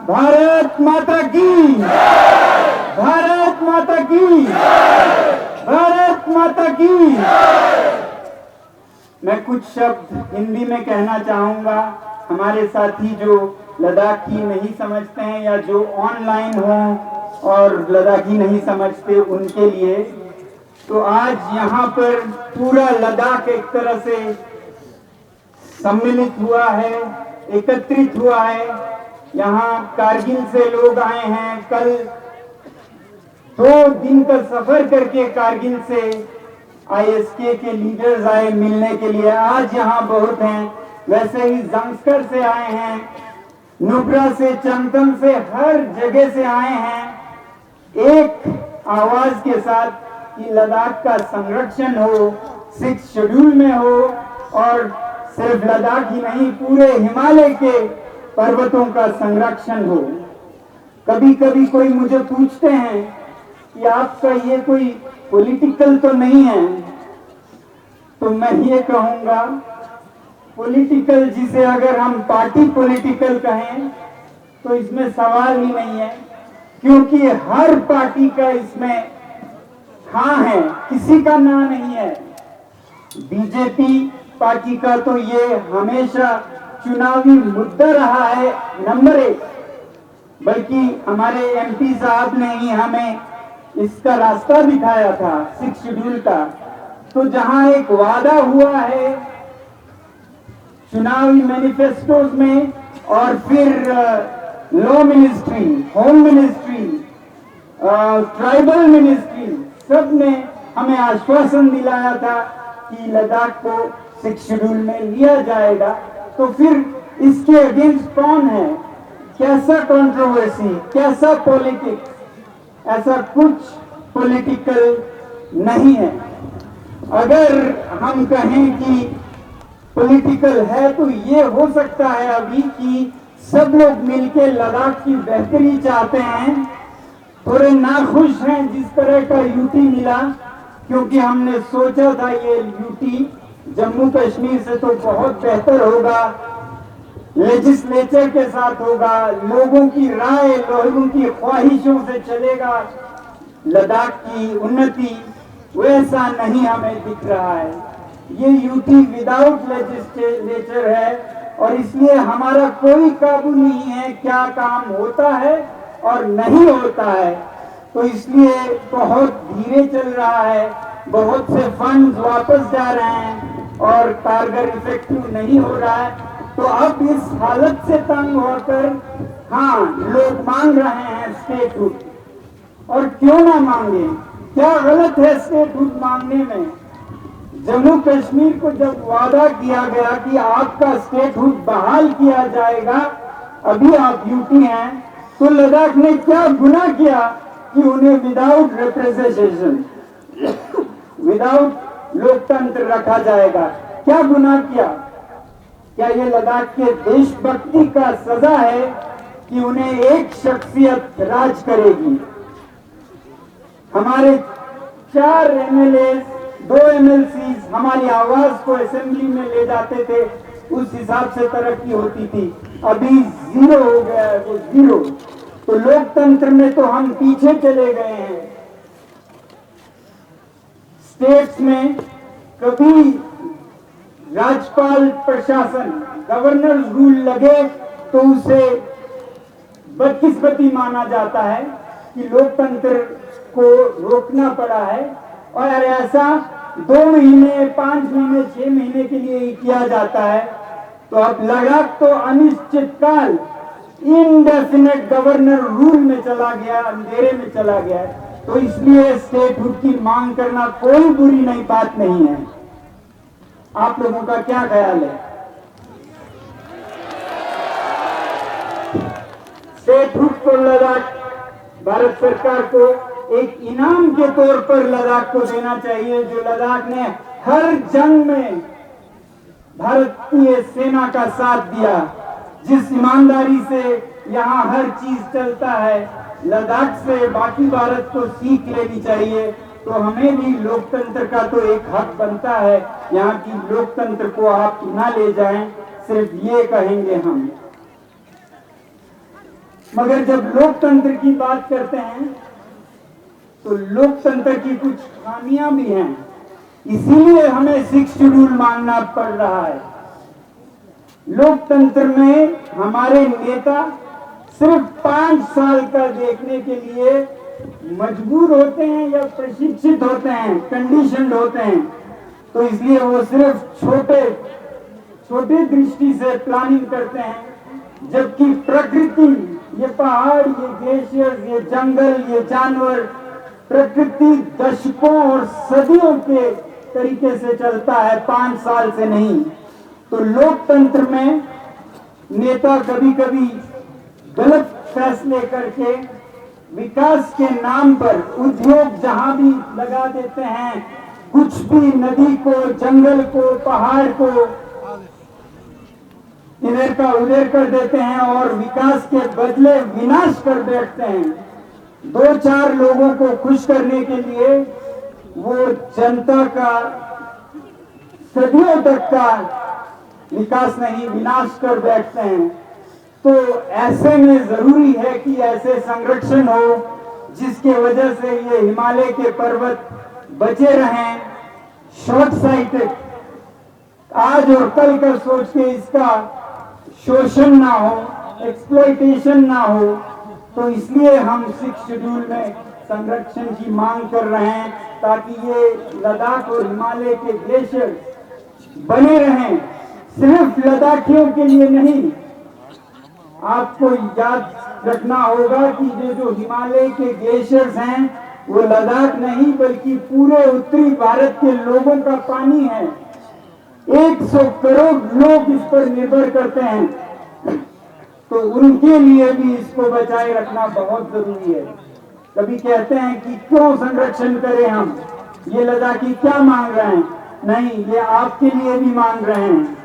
भारत माता की, भारत माता की, भारत माता की। मैं कुछ शब्द हिंदी में कहना चाहूंगा हमारे साथी जो लद्दाखी नहीं समझते हैं या जो ऑनलाइन हो और लद्दाखी नहीं समझते उनके लिए। तो आज यहाँ पर पूरा लद्दाख एक तरह से सम्मिलित हुआ है, एकत्रित हुआ है। यहाँ कारगिल से लोग आए हैं, कल 2 दिन का सफर करके कारगिल से आईएसके के लीडर्स आए मिलने के लिए। आज यहाँ बहुत हैं, वैसे ही जंस्कर से आए हैं, नुब्रा से, चंदन से, हर जगह से आए हैं एक आवाज के साथ कि लद्दाख का संरक्षण हो, 6 शेड्यूल में हो और सिर्फ लद्दाख ही नहीं पूरे हिमालय के पर्वतों का संरक्षण हो। कभी कभी कोई मुझे पूछते हैं कि आपका ये कोई पॉलिटिकल तो नहीं है, तो मैं ये कहूंगा पॉलिटिकल जिसे अगर हम पार्टी पॉलिटिकल कहें तो इसमें सवाल ही नहीं है, क्योंकि हर पार्टी का इसमें हाँ है, किसी का ना नहीं है। बीजेपी पार्टी का तो ये हमेशा चुनावी मुद्दा रहा है नंबर 1, बल्कि हमारे एमपी साहब ने ही हमें इसका रास्ता दिखाया था 6 शेड्यूल का। तो जहां एक वादा हुआ है चुनावी मैनिफेस्टोज में और फिर law ministry, home ministry, tribal ministry, सब ने हमें आश्वासन दिलाया था कि लद्दाख को 6 शेड्यूल में लिया जाएगा। तो फिर इसके अगेंस्ट कौन है? कैसा कंट्रोवर्सी, कैसा पॉलिटिक्स? ऐसा कुछ पॉलिटिकल नहीं है। अगर हम कहें कि पॉलिटिकल है तो ये हो सकता है अभी कि सब लोग मिलके लद्दाख की बेहतरी चाहते हैं, थोड़े नाखुश हैं जिस तरह का यूटी मिला, क्योंकि हमने सोचा था ये यूटी जम्मू कश्मीर से तो बहुत बेहतर होगा, लेजिस्लेचर के साथ होगा, लोगों की राय, लोगों की ख्वाहिशों से चलेगा लद्दाख की उन्नति। वैसा नहीं हमें दिख रहा है। ये यूटी विदाउट लेजिस्लेचर है और इसलिए हमारा कोई काबू नहीं है क्या काम होता है और नहीं होता है। तो इसलिए बहुत धीरे चल रहा है, बहुत से फंड्स वापस जा रहे हैं और कारगर इफेक्टिव नहीं हो रहा है। तो अब इस हालत से तंग होकर हाँ लोग मांग रहे हैं स्टेटहुड, और क्यों ना मांगे? क्या गलत है स्टेटहुड मांगने में? जम्मू कश्मीर को जब वादा किया गया कि आपका स्टेटहुड बहाल किया जाएगा, अभी आप यूटी हैं, तो लद्दाख ने क्या गुनाह किया कि उन्हें विदाउट रिप्रेजेंटेशन, विदाउट लोकतंत्र रखा जाएगा? क्या गुनाह किया? क्या ये लद्दाख के देशभक्ति का सजा है कि उन्हें एक शख्सियत राज करेगी? हमारे 4 एमएलए, 2 एमएलसी हमारी आवाज को असेंबली में ले जाते थे, उस हिसाब से तरक्की होती थी। अभी 0 हो गया है, वो 0। तो लोकतंत्र में तो हम पीछे चले गए हैं। स्टेट्स में कभी राज्यपाल प्रशासन, गवर्नर रूल लगे तो उसे बदकिस्मती माना जाता है कि लोकतंत्र को रोकना पड़ा है, और ऐसा 2 महीने, 5 महीने, 6 महीने के लिए ही किया जाता है। तो अब लद्दाख तो अनिश्चित काल इनडेफिनेट गवर्नर रूल में चला गया, अंधेरे में चला गया। तो इसलिए स्टेटहुड की मांग करना कोई बुरी नहीं बात नहीं है। आप लोगों का क्या ख्याल है? स्टेटहुड को लद्दाख भारत सरकार को एक इनाम के तौर पर लद्दाख को देना चाहिए, जो लद्दाख ने हर जंग में भारतीय सेना का साथ दिया। जिस ईमानदारी से यहाँ हर चीज चलता है, लद्दाख से बाकी भारत को सीख लेनी चाहिए। तो हमें भी लोकतंत्र का तो एक हक बनता है, यहाँ की लोकतंत्र को आप ना ले जाएं, सिर्फ ये कहेंगे हम। मगर जब लोकतंत्र की बात करते हैं तो लोकतंत्र की कुछ खामियां भी हैं, इसीलिए हमें 6 शेड्यूल मानना पड़ रहा है। लोकतंत्र में हमारे नेता सिर्फ 5 साल का देखने के लिए मजबूर होते हैं या प्रशिक्षित होते हैं, कंडीशनड होते हैं, तो इसलिए वो सिर्फ छोटे दृष्टि से प्लानिंग करते हैं, जबकि प्रकृति, ये पहाड़, ये ग्लेशियर, ये जंगल, ये जानवर, प्रकृति दशकों और सदियों के तरीके से चलता है, 5 साल से नहीं। तो लोकतंत्र में नेता कभी कभी गलत फैसले करके विकास के नाम पर उद्योग जहां भी लगा देते हैं, कुछ भी नदी को, जंगल को, पहाड़ को इधर का उधर कर देते हैं और विकास के बदले विनाश कर बैठते हैं। 2-4 लोगों को खुश करने के लिए वो जनता का सदियों तक का विकास नहीं, विनाश कर बैठते हैं। तो ऐसे में जरूरी है कि ऐसे संरक्षण हो जिसके वजह से ये हिमालय के पर्वत बचे रहें। शॉर्ट साइटेड आज और कल का सोच के इसका शोषण ना हो, एक्सप्लॉइटेशन ना हो, तो इसलिए हम 6 शेड्यूल में संरक्षण की मांग कर रहे हैं, ताकि ये लद्दाख और हिमालय के ग्लेशियर बने रहें। सिर्फ लद्दाखियों के लिए नहीं, आपको याद रखना होगा कि ये जो हिमालय के ग्लेशियर्स हैं वो लद्दाख नहीं बल्कि पूरे उत्तरी भारत के लोगों का पानी है। 100 करोड़ लोग इस पर निर्भर करते हैं, तो उनके लिए भी इसको बचाए रखना बहुत जरूरी है। कभी कहते हैं कि क्यों संरक्षण करें हम, ये लद्दाखी क्या मांग रहे हैं? नहीं, ये आपके लिए भी मांग रहे हैं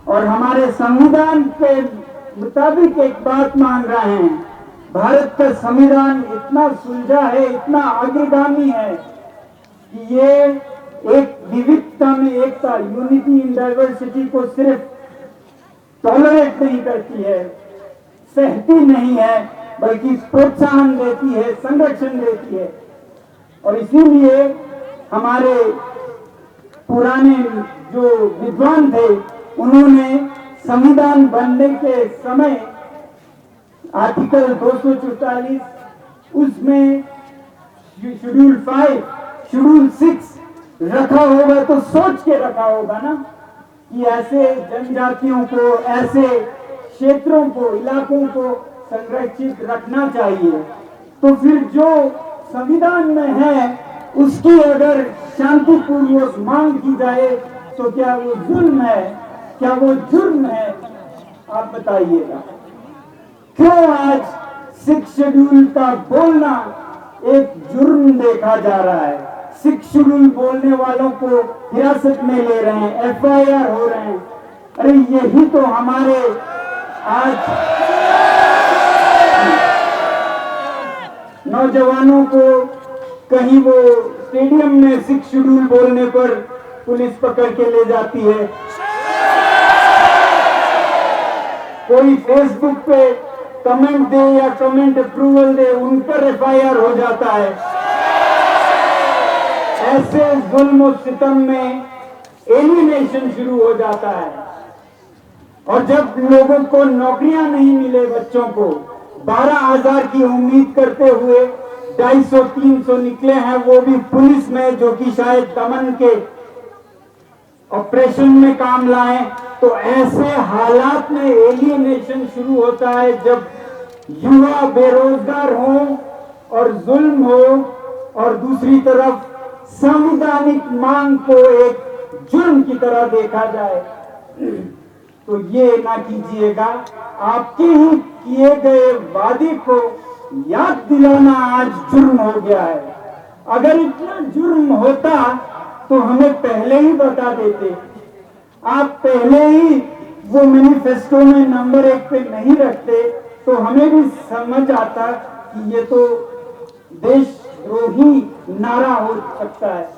और हमारे संविधान के मुताबिक एक बात मांग रहे हैं। भारत का संविधान इतना सुलझा है, इतना अग्रगामी है कि ये एक विविधता में एकता, यूनिटी इन डाइवर्सिटी को सिर्फ टॉलरेट नहीं करती है, सहती नहीं है, बल्कि प्रोत्साहन देती है, संरक्षण देती है। और इसीलिए हमारे पुराने जो विद्वान थे उन्होंने संविधान बनने के समय आर्टिकल 244 उसमें शेड्यूल 5, शेड्यूल 6 रखा होगा तो सोच के रखा होगा ना कि ऐसे जनजातियों को, ऐसे क्षेत्रों को, इलाकों को संरक्षित रखना चाहिए। तो फिर जो संविधान में है उसकी अगर शांतिपूर्वक मांग की जाए तो क्या वो जुल्म है, क्या वो जुर्म है? आप बताइएगा। क्यों आज 6 शेड्यूल का बोलना एक जुर्म देखा जा रहा है? 6 शेड्यूल बोलने वालों को हिरासत में ले रहे हैं, FIR हो रहे हैं। अरे यही तो हमारे आज नौजवानों को कहीं वो स्टेडियम में 6 शेड्यूल बोलने पर पुलिस पकड़ के ले जाती है, कोई फेसबुक पे कमेंट दे या कमेंट अप्रूवल दे उन पर FIR हो जाता है। ऐसे जुल्म और सितम में एलिमिनेशन शुरू हो जाता है। और जब लोगों को नौकरियां नहीं मिले, बच्चों को 12,000 की उम्मीद करते हुए 250-300 निकले हैं, वो भी पुलिस में, जो कि शायद दमन के ऑपरेशन में काम लाए। तो ऐसे हालात में एलियनेशन शुरू होता है जब युवा बेरोजगार हो और जुल्म हो और दूसरी तरफ संवैधानिक मांग को एक जुर्म की तरह देखा जाए। तो ये ना कीजिएगा। आपके ही किए गए वादे को याद दिलाना आज जुर्म हो गया है। अगर इतना जुर्म होता तो हमें पहले ही बता देते। आप पहले ही वो मैनिफेस्टो में नंबर 1 पे नहीं रखते तो हमें भी समझ आता कि ये तो देशद्रोही नारा हो सकता है।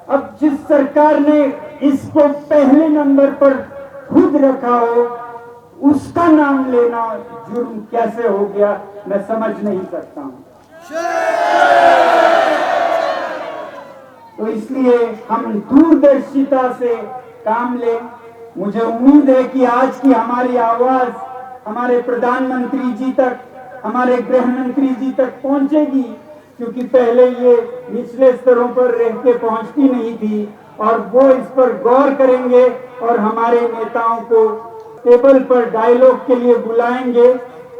अब जिस सरकार ने इसको पहले नंबर पर खुद रखा हो, उसका नाम लेना जुर्म कैसे हो गया मैं समझ नहीं सकता हूं। तो इसलिए हम दूरदर्शिता से काम लें। मुझे उम्मीद है कि आज की हमारी आवाज हमारे प्रधानमंत्री जी तक, हमारे गृह मंत्री जी तक पहुंचेगी, क्योंकि पहले ये निचले स्तरों पर रह के पहुंचती नहीं थी, और वो इस पर गौर करेंगे और हमारे नेताओं को टेबल पर डायलॉग के लिए बुलाएंगे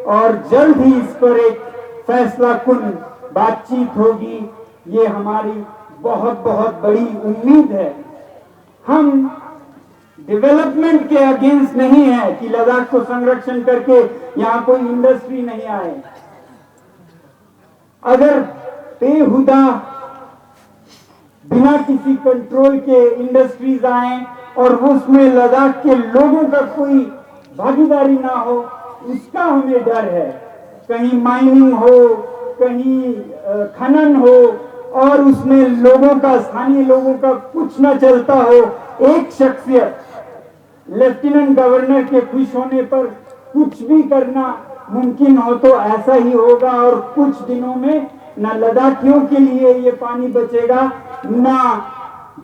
और जल्द ही इस पर एक फैसला कुन बातचीत होगी। ये हमारी बहुत बहुत बड़ी उम्मीद है। हम डेवलपमेंट के अगेंस्ट नहीं है कि लद्दाख को संरक्षण करके यहां कोई इंडस्ट्री नहीं आए। अगर बेहुदा बिना किसी कंट्रोल के इंडस्ट्रीज आए और उसमें लद्दाख के लोगों का कोई भागीदारी ना हो, उसका हमें डर है। कहीं माइनिंग हो, कहीं खनन हो और उसमें लोगों का, स्थानीय लोगों का कुछ ना चलता हो। एक शख्सियत लेफ्टिनेंट गवर्नर के खुश होने पर कुछ भी करना मुमकिन हो तो ऐसा ही होगा, और कुछ दिनों में न लद्दाखियों के लिए ये पानी बचेगा, ना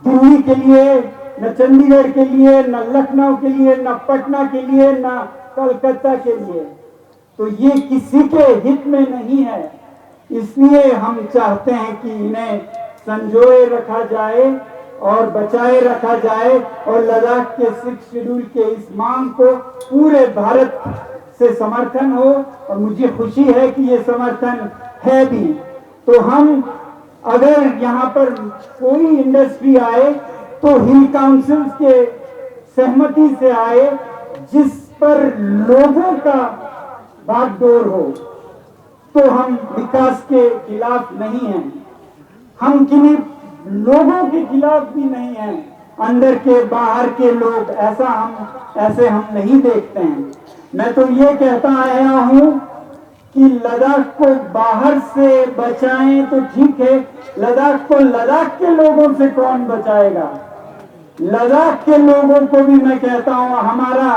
दिल्ली के लिए, न चंडीगढ़ के लिए, न लखनऊ के लिए, न पटना के लिए, न कलकत्ता के लिए। तो ये किसी के हित में नहीं है। इसलिए हम चाहते हैं कि इन्हें संजोए रखा जाए और बचाए रखा जाए, और लद्दाख के 6 शेड्यूल के इस मांग को पूरे भारत से समर्थन हो, और मुझे खुशी है कि ये समर्थन है भी। तो हम अगर यहाँ पर कोई इंडस्ट्री आए तो हिल काउंसिल के सहमति से आए, जिस पर लोगों का बागडोर हो। तो हम विकास के खिलाफ नहीं हैं, हम किन्हीं लोगों के खिलाफ भी नहीं हैं, अंदर के बाहर के लोग, ऐसे हम नहीं देखते हैं। मैं तो ये कहता आया हूं कि लद्दाख को बाहर से बचाएं तो ठीक है, लद्दाख को लद्दाख के लोगों से कौन बचाएगा? लद्दाख के लोगों को भी मैं कहता हूं हमारा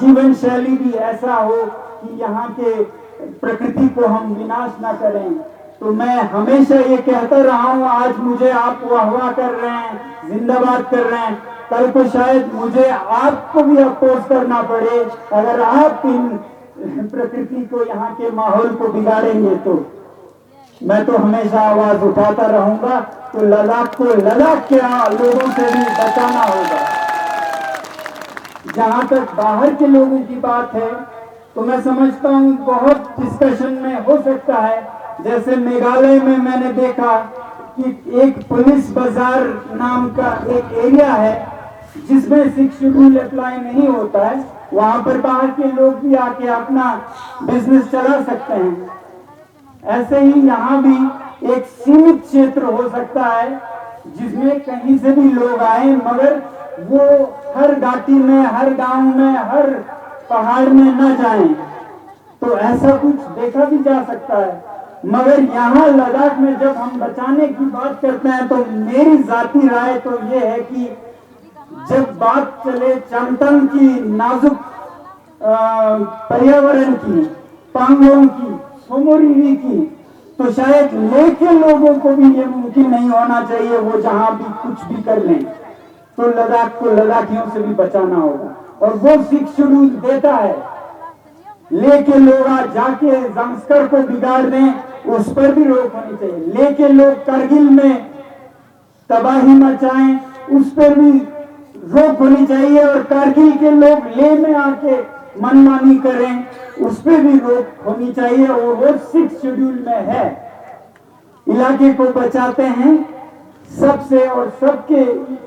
जीवन शैली भी ऐसा हो कि यहाँ के प्रकृति को हम विनाश ना करें। तो मैं हमेशा ये कहता रहा हूं, आज मुझे आप वाहवाह कर रहे हैं, जिंदाबाद कर रहे हैं, कल को शायद मुझे आपको भी अपोज करना पड़े अगर आप इन प्रकृति को, यहाँ के माहौल को बिगाड़ेंगे। तो मैं तो हमेशा आवाज उठाता रहूंगा। तो लद्दाख को लद्दाख के लोगों से भी बचाना होगा। जहां तक बाहर के लोगों की बात है तो मैं समझता हूं बहुत डिस्कशन में हो सकता है। जैसे मेघालय में मैंने देखा कि एक पुलिस बाजार नाम का एक एरिया है जिसमें 6 शेड्यूल अप्लाई नहीं होता है, वहां पर बाहर के लोग भी आके अपना बिजनेस चला सकते हैं। ऐसे ही यहाँ भी एक सीमित क्षेत्र हो सकता है जिसमें कहीं से भी लोग आए, मगर वो हर घाटी में, हर गांव में, हर पहाड़ में न जाएं। तो ऐसा कुछ देखा भी जा सकता है। मगर यहाँ लद्दाख में जब हम बचाने की बात करते हैं तो मेरी जाती राय तो ये है कि जब बात चले चमतंग की, नाजुक पर्यावरण की, पांगोंग की, सोमोरिरी की, तो शायद लेके लोगों को भी ये मुमकिन नहीं होना चाहिए वो जहां भी कुछ भी कर लें। तो लद्दाख को लद्दाखियों से भी बचाना होगा, और वो 6 शेड्यूल देता है। लेके लोग जाके जंस्कर को बिगाड़ दें, उस पर भी रोक होनी चाहिए। लेके लोग करगिल में तबाही मचाएं, उस पर भी रोक होनी चाहिए। और कारगिल के लोग लेह में आके मनमानी करें, उस पर भी रोक होनी चाहिए, और वो 6 शेड्यूल में है। इलाके को बचाते हैं सबसे, और सबके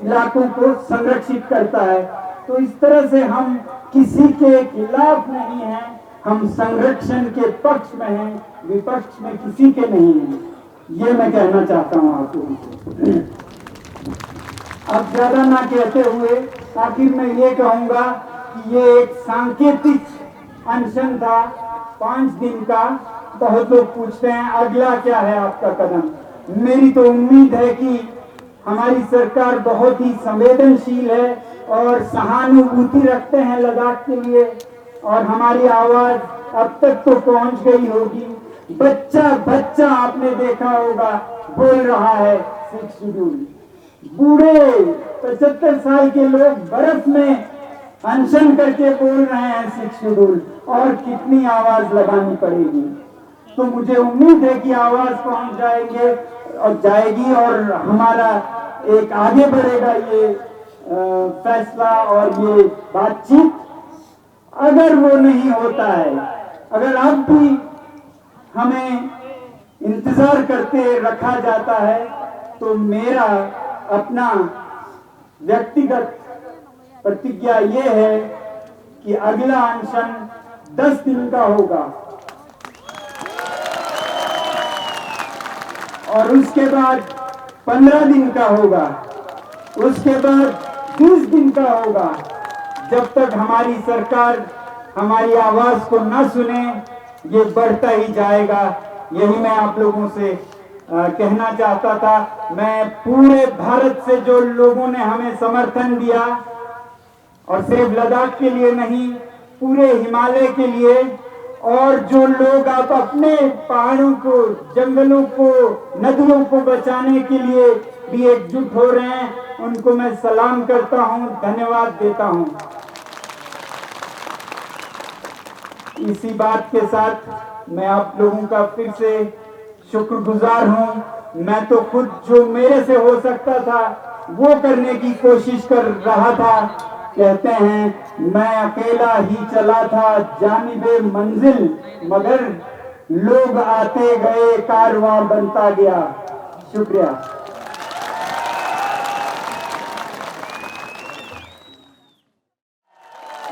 इलाकों को संरक्षित करता है। तो इस तरह से हम किसी के खिलाफ नहीं हैं, हम संरक्षण के पक्ष में हैं, विपक्ष में किसी के नहीं हैं। ये मैं कहना चाहता हूं आपको। अब ज्यादा ना कहते हुए आखिर मैं ये कहूंगा कि ये एक सांकेतिक अनशन था 5 दिन का। बहुत लोग पूछते हैं अगला क्या है आपका कदम। मेरी तो उम्मीद है कि हमारी सरकार बहुत ही संवेदनशील है और सहानुभूति रखते हैं लद्दाख के लिए। और हमारी आवाज अब तक तो पहुंच गई होगी। बच्चा बच्चा आपने देखा होगा बोल रहा है 6 शेड्यूल। बूढ़े 75 साल के लोग बर्फ में अनशन करके बोल रहे हैं 6 शेड्यूल। और कितनी आवाज लगानी पड़ेगी। तो मुझे उम्मीद है कि आवाज पहुंच जाएगी और हमारा एक आगे बढ़ेगा ये फैसला और ये बातचीत। अगर वो नहीं होता है, अगर अब भी हमें इंतजार करते रखा जाता है, तो मेरा अपना व्यक्तिगत प्रतिज्ञा ये है कि अगला अनशन 10 दिन का होगा और उसके बाद 15 दिन का होगा, उसके बाद 20 दिन का होगा। जब तक हमारी सरकार हमारी आवाज को न सुने, ये बढ़ता ही जाएगा। यही मैं आप लोगों से कहना चाहता था। मैं पूरे भारत से जो लोगों ने हमें समर्थन दिया, और सिर्फ लद्दाख के लिए नहीं, पूरे हिमालय के लिए, और जो लोग आप अपने पहाड़ों को, जंगलों को, नदियों को बचाने के लिए भी एकजुट हो रहे हैं, उनको मैं सलाम करता हूं, धन्यवाद देता हूं। इसी बात के साथ मैं आप लोगों का फिर से शुक्रगुजार हूं। मैं तो खुद जो मेरे से हो सकता था वो करने की कोशिश कर रहा था। कहते हैं मैं अकेला ही चला था जानिबे मंजिल, मगर लोग आते गए कारवां बनता गया। शुक्रिया।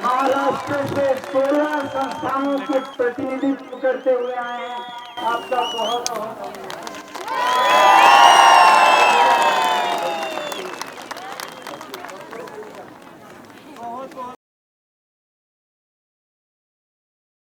महाराष्ट्र से 16 संस्थाओं के प्रतिनिधित्व करते हुए आए हैं। आपका बहुत बहुत धन्यवाद।